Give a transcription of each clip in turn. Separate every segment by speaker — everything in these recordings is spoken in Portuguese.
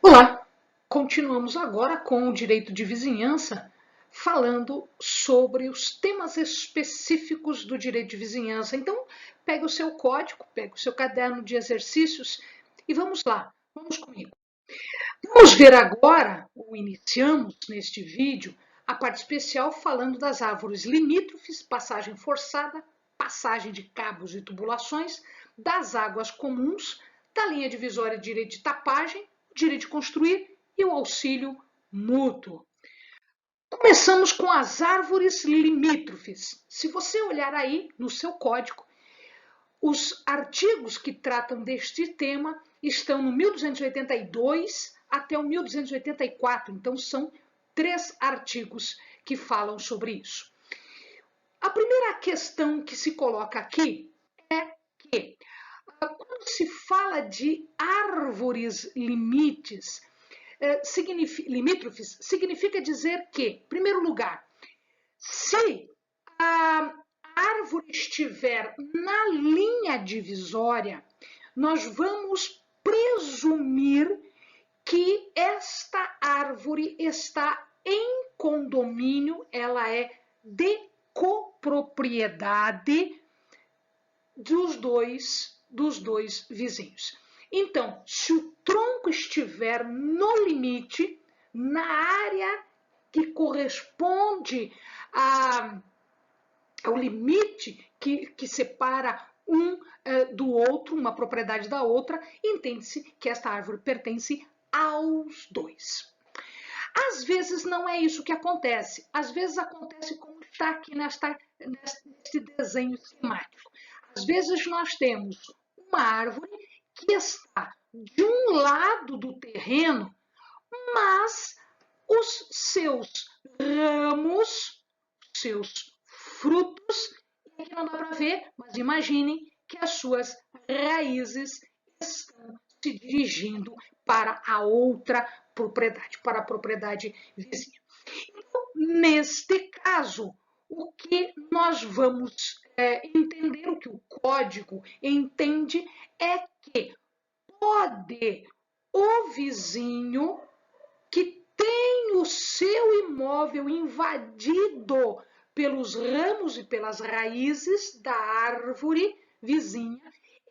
Speaker 1: Olá! Continuamos agora com o direito de vizinhança, falando sobre os temas específicos do direito de vizinhança. Então, pega o seu código, pega o seu caderno de exercícios e vamos lá, vamos comigo. Vamos ver agora, ou iniciamos neste vídeo, a parte especial falando das árvores limítrofes, passagem forçada, passagem de cabos e tubulações, das águas comuns, da linha divisória de direito de tapagem, direito de construir e o auxílio mútuo. Começamos com as árvores limítrofes. Se você olhar aí no seu código, os artigos que tratam deste tema estão no 1282 até o 1284, então são 3 artigos que falam sobre isso. A primeira questão que se coloca aqui é que, quando se fala de árvores limítrofes, significa dizer que, em primeiro lugar, se a árvore estiver na linha divisória, nós vamos presumir que esta árvore está em condomínio, ela é de copropriedade dos dois vizinhos. Então, se o tronco estiver no limite, na área que corresponde ao limite que separa um do outro, uma propriedade da outra, entende-se que esta árvore pertence aos dois. Às vezes não é isso que acontece. Às vezes acontece como está aqui neste desenho esquemático. Às vezes nós temos uma árvore que está de um lado do terreno, mas os seus ramos, seus frutos, e aqui não dá para ver, mas imaginem que as suas raízes estão se dirigindo para a outra propriedade, para a propriedade vizinha. Então, neste caso, o que nós vamos entender, o que o código entende, é que pode o vizinho que tem o seu imóvel invadido pelos ramos e pelas raízes da árvore vizinha,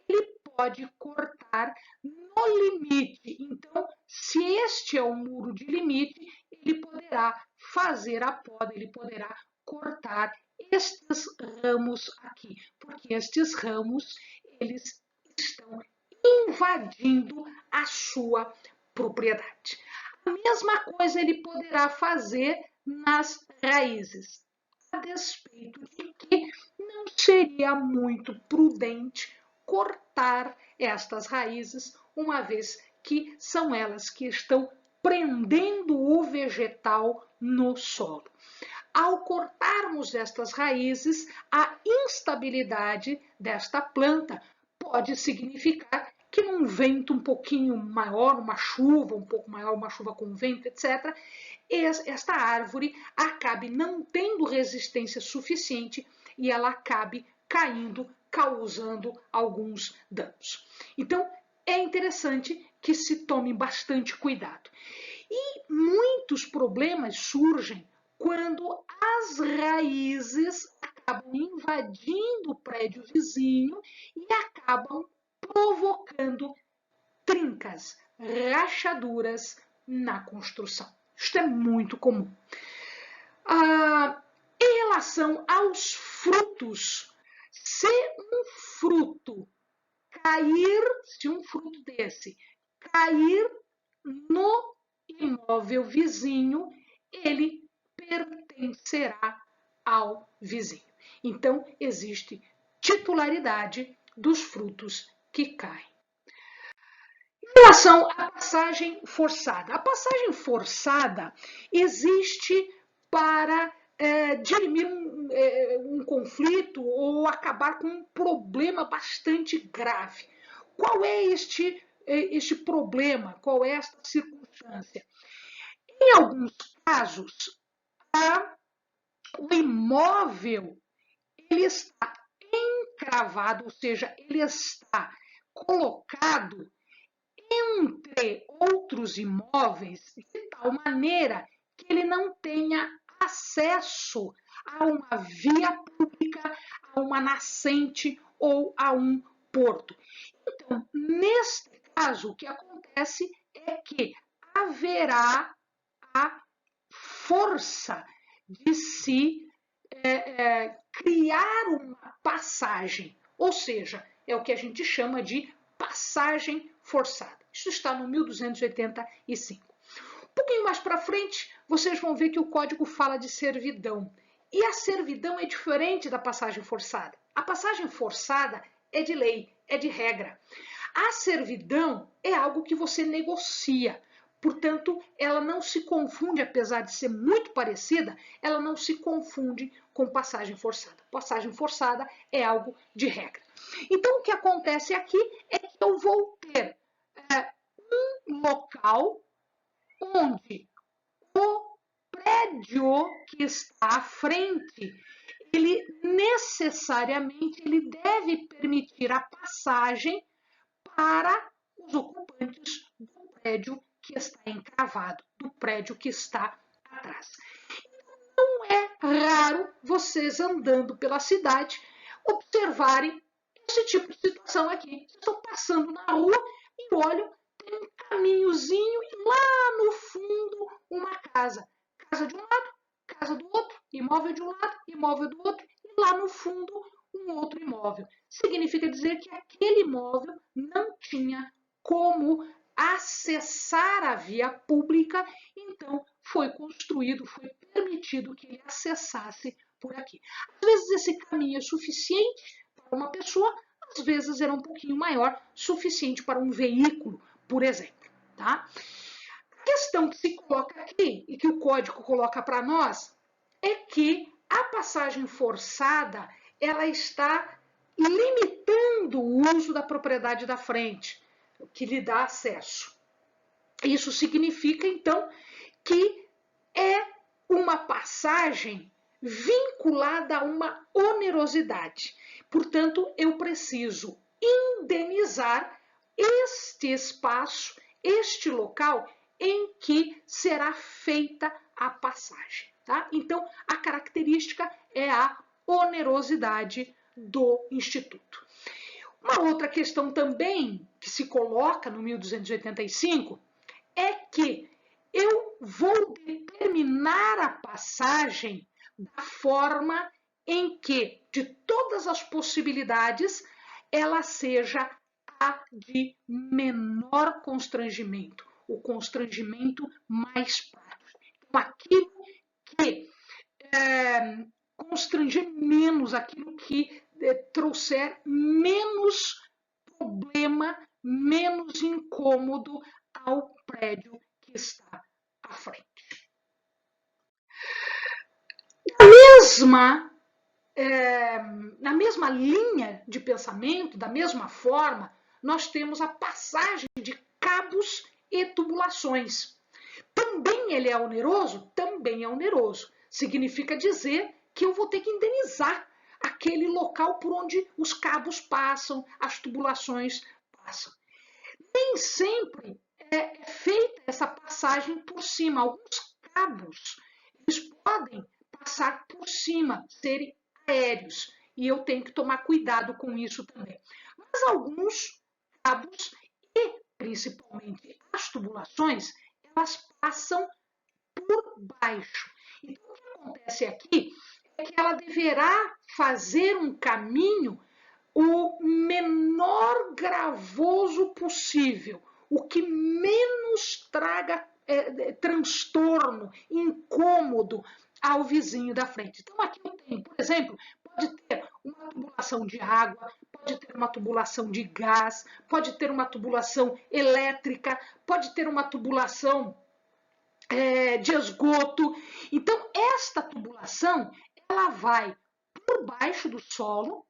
Speaker 1: ele pode cortar no limite. Então, se este é o muro de limite, ele poderá fazer a poda, ele poderá cortar estes ramos aqui, porque estes ramos, eles estão invadindo a sua propriedade. A mesma coisa ele poderá fazer nas raízes, a despeito de que não seria muito prudente cortar estas raízes, uma vez que são elas que estão prendendo o vegetal no solo. Ao cortarmos estas raízes, a instabilidade desta planta pode significar que num vento um pouquinho maior, uma chuva um pouco maior, uma chuva com vento, etc., esta árvore acabe não tendo resistência suficiente e ela acabe caindo, causando alguns danos. Então, é interessante que se tome bastante cuidado. E muitos problemas surgem quando as raízes acabam invadindo o prédio vizinho e acabam provocando trincas, rachaduras na construção. Isto é muito comum. Em relação aos frutos, se um fruto se um fruto desse cair no imóvel vizinho, ele pertencerá ao vizinho. Então, existe titularidade dos frutos que caem. Em relação à passagem forçada, a passagem forçada existe para dirimir um conflito ou acabar com um problema bastante grave. Qual é este problema? Qual é esta circunstância? Em alguns casos, o imóvel ele está encravado, ou seja, ele está colocado entre outros imóveis de tal maneira que ele não tenha acesso a uma via pública, a uma nascente ou a um porto. Então, neste caso, o que acontece é que haverá a força de se criar uma passagem, ou seja, é o que a gente chama de passagem forçada. Isso está no 1285. Um pouquinho mais para frente, vocês vão ver que o código fala de servidão. E a servidão é diferente da passagem forçada. A passagem forçada é de lei, é de regra. A servidão é algo que você negocia. Portanto, ela não se confunde, apesar de ser muito parecida, ela não se confunde com passagem forçada. Passagem forçada é algo de regra. Então, o que acontece aqui é que eu vou ter um local onde o prédio que está à frente, ele necessariamente ele deve permitir a passagem para os ocupantes do prédio que está encravado, do prédio que está atrás. Não é raro vocês andando pela cidade observarem esse tipo de situação aqui. Estou passando na rua e olho, tem um caminhozinho e lá no fundo uma casa. Casa de um lado, casa do outro, imóvel de um lado, imóvel do outro e lá no fundo um outro imóvel. Significa dizer que aquele imóvel não tinha como acessar a via pública, então foi construído, foi permitido que ele acessasse por aqui. Às vezes esse caminho é suficiente para uma pessoa, às vezes era um pouquinho maior, suficiente para um veículo, por exemplo. Tá? A questão que se coloca aqui e que o código coloca para nós é que a passagem forçada ela está limitando o uso da propriedade da frente, o que lhe dá acesso. Isso significa, então, que é uma passagem vinculada a uma onerosidade. Portanto, eu preciso indenizar este espaço, este local em que será feita a passagem. Tá? Então, a característica é a onerosidade do Instituto. Uma outra questão também que se coloca no 1285 é que eu vou determinar a passagem da forma em que, de todas as possibilidades, ela seja a de menor constrangimento, o constrangimento mais prático. Então, aquilo que constranger menos, aquilo que trouxer menos problema, menos incômodo ao prédio que está à frente. Na mesma linha de pensamento, da mesma forma, nós temos a passagem de cabos e tubulações. Também ele é oneroso? Também é oneroso. Significa dizer que eu vou ter que indenizar aquele local por onde os cabos passam, as tubulações passam. Nem sempre é feita essa passagem por cima. Alguns cabos eles podem passar por cima, serem aéreos, e eu tenho que tomar cuidado com isso também. Mas alguns cabos e principalmente as tubulações, elas passam por baixo. Então, o que acontece aqui é que ela deverá fazer um caminho o menor gravoso possível, o que menos traga transtorno, incômodo ao vizinho da frente. Então, aqui eu tenho, por exemplo, pode ter uma tubulação de água, pode ter uma tubulação de gás, pode ter uma tubulação elétrica, pode ter uma tubulação de esgoto. Então, esta tubulação, ela vai por baixo do solo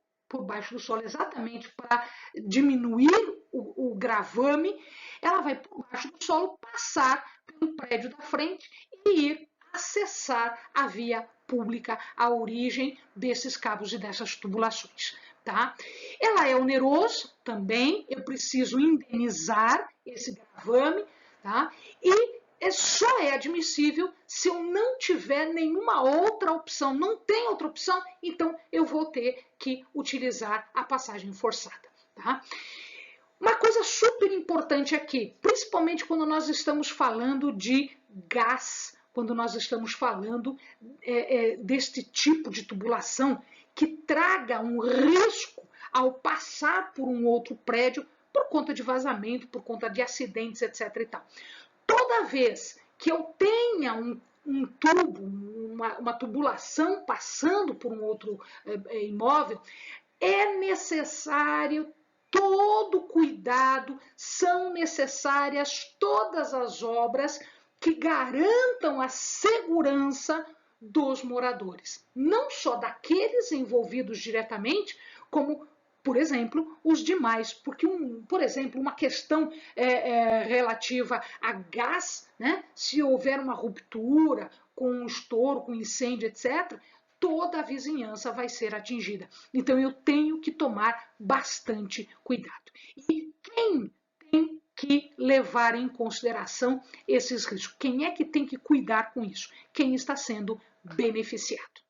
Speaker 1: exatamente para diminuir o gravame, ela vai por baixo do solo, passar pelo prédio da frente e ir acessar a via pública, a origem desses cabos e dessas tubulações. Tá? Ela é onerosa também, eu preciso indenizar esse gravame, tá? E só é admissível se eu não tiver nenhuma outra opção. Não tem outra opção, então eu vou ter que utilizar a passagem forçada, tá? Uma coisa super importante aqui, principalmente quando nós estamos falando de gás, quando nós estamos falando deste tipo de tubulação que traga um risco ao passar por um outro prédio por conta de vazamento, por conta de acidentes, etc. e tal. Toda vez que eu tenha um tubo, uma tubulação passando por um outro imóvel, é necessário todo cuidado, são necessárias todas as obras que garantam a segurança dos moradores, não só daqueles envolvidos diretamente, como, por exemplo, os demais, porque, por exemplo, uma questão relativa a gás, né? Se houver uma ruptura com um estouro, com incêndio, etc., toda a vizinhança vai ser atingida. Então eu tenho que tomar bastante cuidado. E quem tem que levar em consideração esses riscos? Quem é que tem que cuidar com isso? Quem está sendo beneficiado.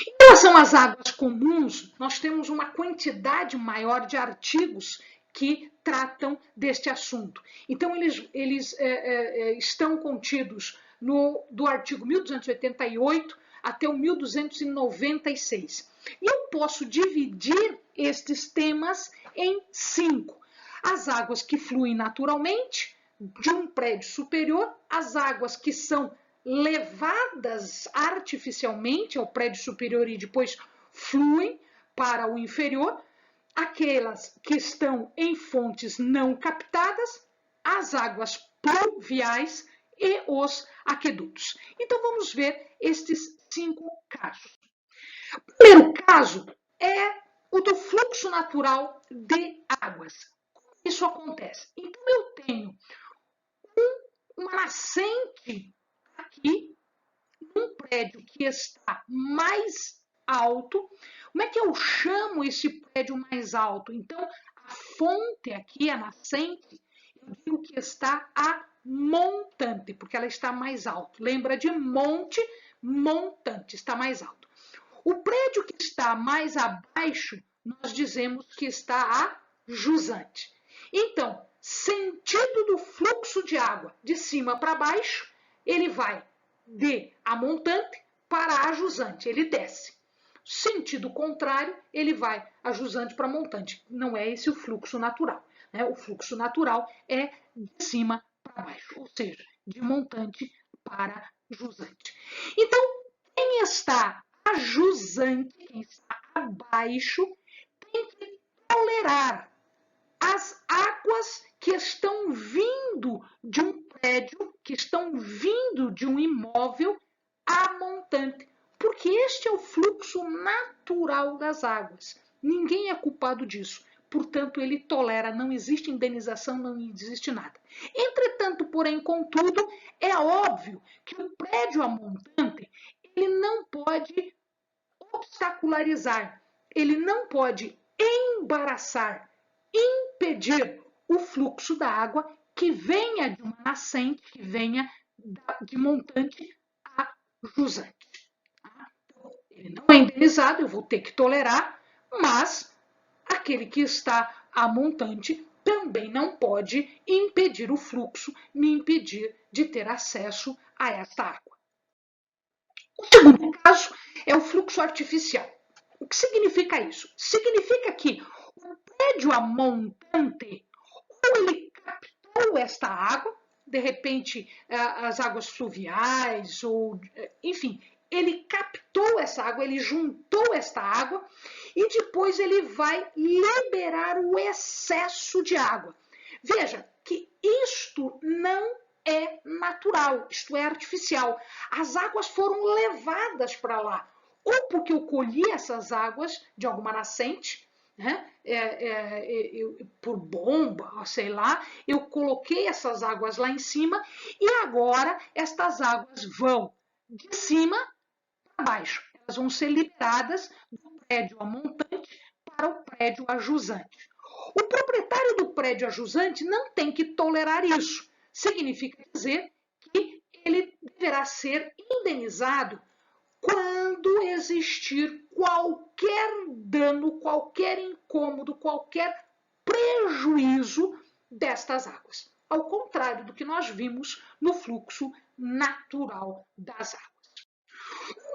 Speaker 1: Em relação às águas comuns, nós temos uma quantidade maior de artigos que tratam deste assunto. Então, eles estão contidos do artigo 1288 até o 1296. E eu posso dividir estes temas em 5. As águas que fluem naturalmente de um prédio superior, as águas que são levadas artificialmente ao prédio superior e depois fluem para o inferior, aquelas que estão em fontes não captadas, as águas pluviais e os aquedutos. Então vamos ver estes 5 casos. O primeiro caso é o do fluxo natural de águas. Como isso acontece? Então eu tenho uma nascente aqui num prédio que está mais alto. Como é que eu chamo esse prédio mais alto? Então, a fonte aqui, a nascente, eu digo que está a montante, porque ela está mais alto. Lembra de monte, montante, está mais alto. O prédio que está mais abaixo, nós dizemos que está a jusante. Então, sentido do fluxo de água de cima para baixo, ele vai de a montante para a jusante, ele desce. Sentido contrário, ele vai a jusante para montante. Não é esse o fluxo natural, né? O fluxo natural é de cima para baixo, ou seja, de montante para jusante. Então, quem está a jusante, quem está abaixo, tem que tolerar as águas que estão vindo de um prédio, que estão vindo de um imóvel a montante, porque este é o fluxo natural das águas. Ninguém é culpado disso. Portanto, ele tolera, não existe indenização, não existe nada. Entretanto, porém, contudo, é óbvio que o prédio a montante, ele não pode obstacularizar, ele não pode embaraçar, impedir o fluxo da água que venha de uma nascente, que venha de montante a jusante. Ele não é indenizado, eu vou ter que tolerar, mas aquele que está a montante também não pode impedir o fluxo, me impedir de ter acesso a esta água. O segundo caso é o fluxo artificial. O que significa isso? Significa que o prédio a montante, ou ele captou esta água, de repente as águas fluviais, ou enfim, ele captou essa água, ele juntou esta água e depois ele vai liberar o excesso de água. Veja que isto não é natural, isto é artificial. As águas foram levadas para lá, ou porque eu colhi essas águas de alguma nascente, né? Por bomba, sei lá, eu coloquei essas águas lá em cima e agora estas águas vão de cima para baixo. Elas vão ser liberadas do prédio a montante para o prédio a jusante. O proprietário do prédio ajusante não tem que tolerar isso. Significa dizer que ele deverá ser indenizado quando existir qualquer dano, qualquer incômodo, qualquer prejuízo destas águas. Ao contrário do que nós vimos no fluxo natural das águas.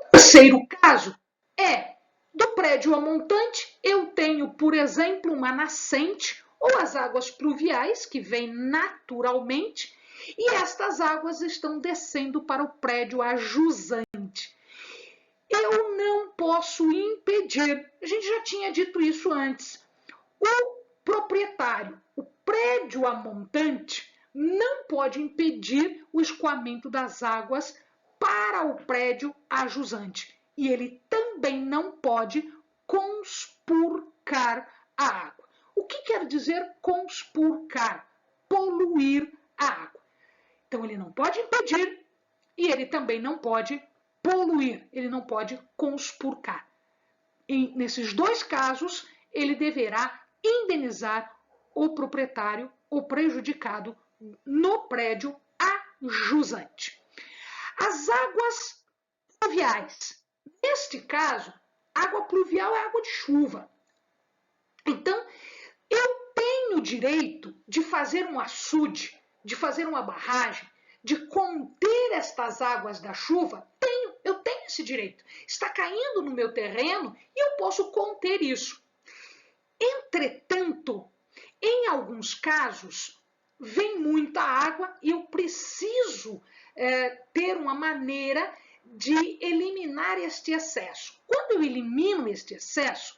Speaker 1: O terceiro caso é do prédio a montante. Eu tenho, por exemplo, uma nascente ou as águas pluviais que vêm naturalmente e estas águas estão descendo para o prédio a jusante. Eu não posso impedir, a gente já tinha dito isso antes, o proprietário, o prédio a montante, não pode impedir o escoamento das águas para o prédio a jusante. E ele também não pode conspurcar a água. O que quer dizer conspurcar? Poluir a água. Então, ele não pode impedir e ele também não pode poluir, ele não pode conspurcar. E nesses dois casos, ele deverá indenizar o proprietário, o prejudicado, no prédio a jusante. As águas pluviais. Neste caso, água pluvial é água de chuva. Então, eu tenho direito de fazer um açude, de fazer uma barragem, de conter estas águas da chuva? Eu tenho esse direito. Está caindo no meu terreno e eu posso conter isso. Entretanto, em alguns casos, vem muita água e eu preciso ter uma maneira de eliminar este excesso. Quando eu elimino este excesso,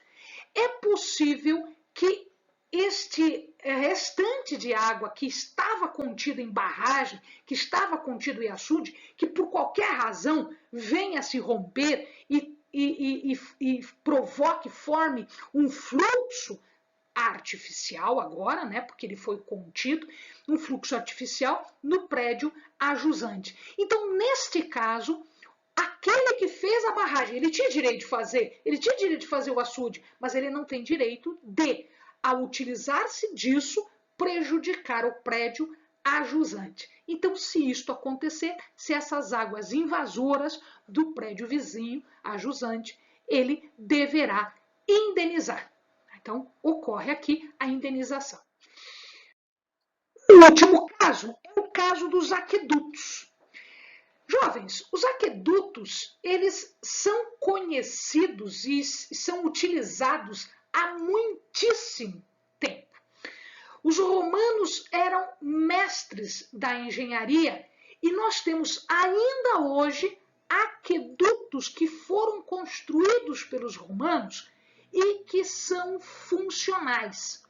Speaker 1: é possível que este restante de água que estava contido em barragem, que estava contido em açude, que por qualquer razão venha a se romper e provoque, forme um fluxo artificial agora, né, porque ele foi contido, um fluxo artificial no prédio a jusante. Então, neste caso, aquele que fez a barragem, ele tinha direito de fazer, ele tinha direito de fazer o açude, mas ele não tem direito de, ao utilizar-se disso, prejudicar o prédio a jusante. Então, se isto acontecer, se essas águas invasoras do prédio vizinho a jusante, ele deverá indenizar. Então, ocorre aqui a indenização. O último caso é o caso dos aquedutos. Jovens, os aquedutos, eles são conhecidos e são utilizados há muitíssimo tempo. Os romanos eram mestres da engenharia e nós temos ainda hoje aquedutos que foram construídos pelos romanos e que são funcionais.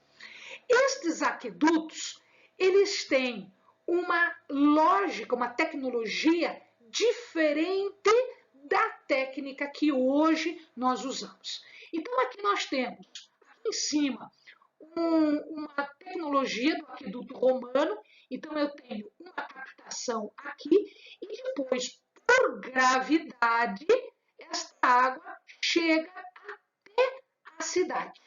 Speaker 1: Estes aquedutos, eles têm uma lógica, uma tecnologia diferente da técnica que hoje nós usamos. Então, aqui nós temos, aqui em cima, uma tecnologia do aqueduto romano. Então, eu tenho uma captação aqui e depois, por gravidade, esta água chega a cidade.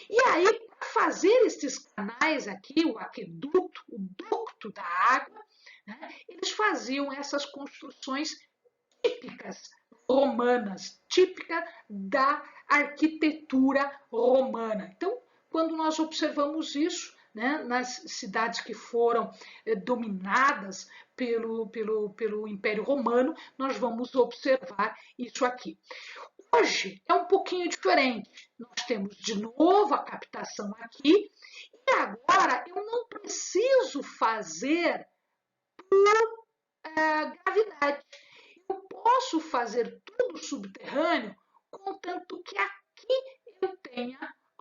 Speaker 1: E aí, para fazer esses canais aqui, o aqueduto, o ducto da água, né, eles faziam essas construções típicas romanas, típica da arquitetura romana. Então, quando nós observamos isso, né, nas cidades que foram dominadas pelo Império Romano, nós vamos observar isso aqui. Hoje é um pouquinho diferente. Nós temos de novo a captação aqui e agora eu não preciso fazer por gravidade. Eu posso fazer tudo subterrâneo, contanto que aqui eu tenha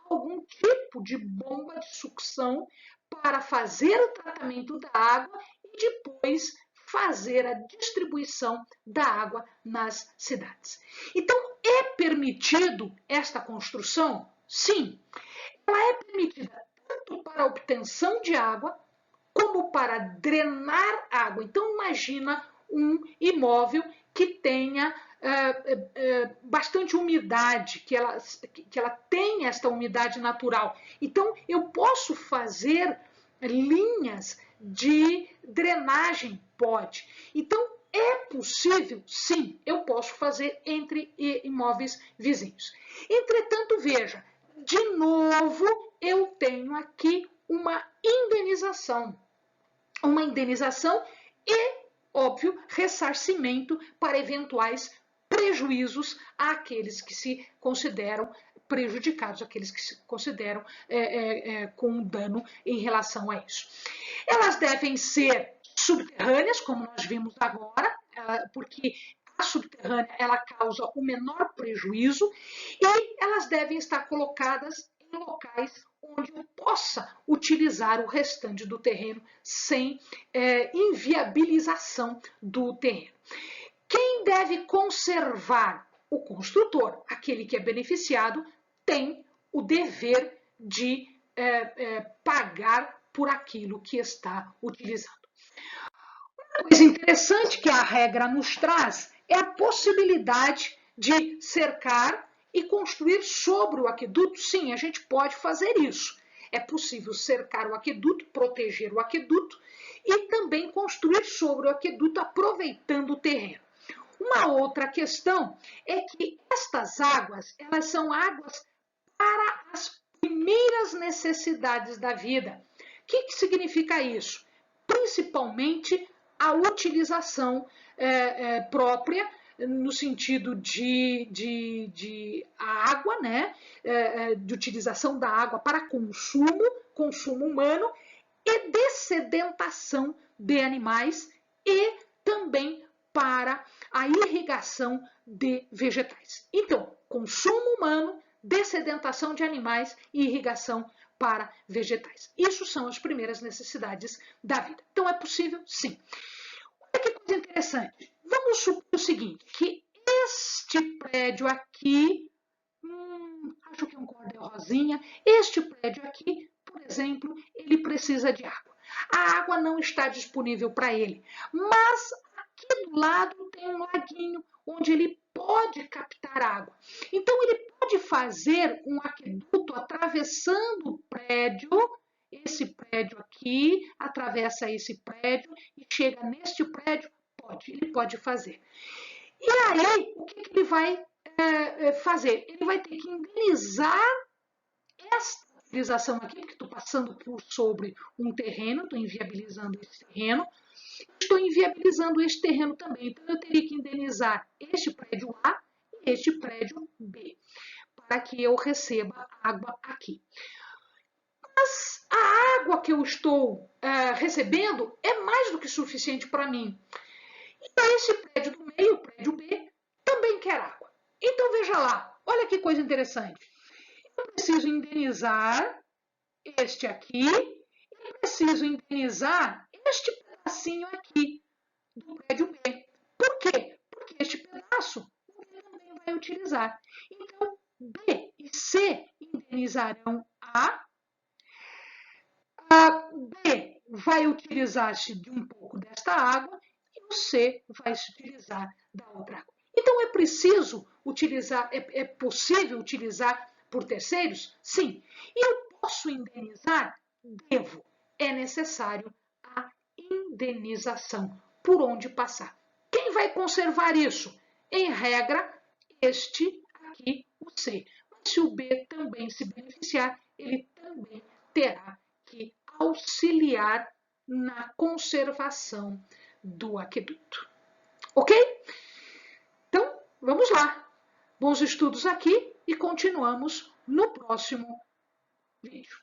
Speaker 1: algum tipo de bomba de sucção para fazer o tratamento da água e depois fazer a distribuição da água nas cidades. Então, é permitido esta construção? Sim. Ela é permitida tanto para a obtenção de água, como para drenar água. Então, imagina um imóvel que tenha bastante umidade, que ela tem esta umidade natural. Então, eu posso fazer linhas de drenagem, pode. Então, é possível, sim, eu posso fazer entre imóveis vizinhos. Entretanto, veja, de novo, eu tenho aqui uma indenização. Uma indenização e, óbvio, ressarcimento para eventuais prejuízos àqueles que se consideram prejudicados, aqueles que se consideram com dano em relação a isso. Elas devem ser subterrâneas, como nós vimos agora, porque a subterrânea ela causa o menor prejuízo e elas devem estar colocadas em locais onde eu possa utilizar o restante do terreno sem inviabilização do terreno. Quem deve conservar? O construtor, aquele que é beneficiado, tem o dever de pagar por aquilo que está utilizando. Uma coisa interessante que a regra nos traz é a possibilidade de cercar e construir sobre o aqueduto. Sim, a gente pode fazer isso. É possível cercar o aqueduto, proteger o aqueduto e também construir sobre o aqueduto, aproveitando o terreno. Uma outra questão é que estas águas, elas são águas para as primeiras necessidades da vida. O que significa isso? Principalmente a utilização própria, no sentido de água, né? De utilização da água para consumo humano e dessedentação de animais e também para a irrigação de vegetais. Então, consumo humano, dessedentação de animais e irrigação para vegetais. Isso são as primeiras necessidades da vida. Então, é possível? Sim. Olha que coisa interessante. Vamos supor o seguinte, que este prédio aqui, acho que é um cordel rosinha, este prédio aqui, por exemplo, ele precisa de água. A água não está disponível para ele, mas aqui do lado tem um laguinho onde ele pode captar água. Então, ele pode fazer um aqueduto atravessando o prédio, esse prédio aqui, atravessa esse prédio e chega neste prédio, ele pode fazer. E aí, o que ele vai fazer? Ele vai ter que indenizar esta utilização aqui, porque estou passando por sobre um terreno, estou inviabilizando esse terreno, estou inviabilizando este terreno também. Então, eu teria que indenizar este prédio A e este prédio B, para que eu receba água aqui. Mas a água que eu estou recebendo é mais do que suficiente para mim. E esse prédio do meio, o prédio B, também quer água. Então, veja lá, olha que coisa interessante. Eu preciso indenizar este aqui e preciso indenizar este pedacinho aqui do prédio B. Por quê? Porque este pedaço o B também vai utilizar. Então, B e C indenizarão A. A B vai utilizar-se de um pouco desta água e o C vai se utilizar da outra água. Então, é preciso utilizar, é possível utilizar por terceiros? Sim. E eu posso indenizar? Devo. É necessário a indenização por onde passar. Quem vai conservar isso? Em regra, este aqui, o C. Mas se o B também se beneficiar, ele também terá que auxiliar na conservação do aqueduto. Ok? Então, vamos lá. Bons estudos aqui e continuamos no próximo vídeo.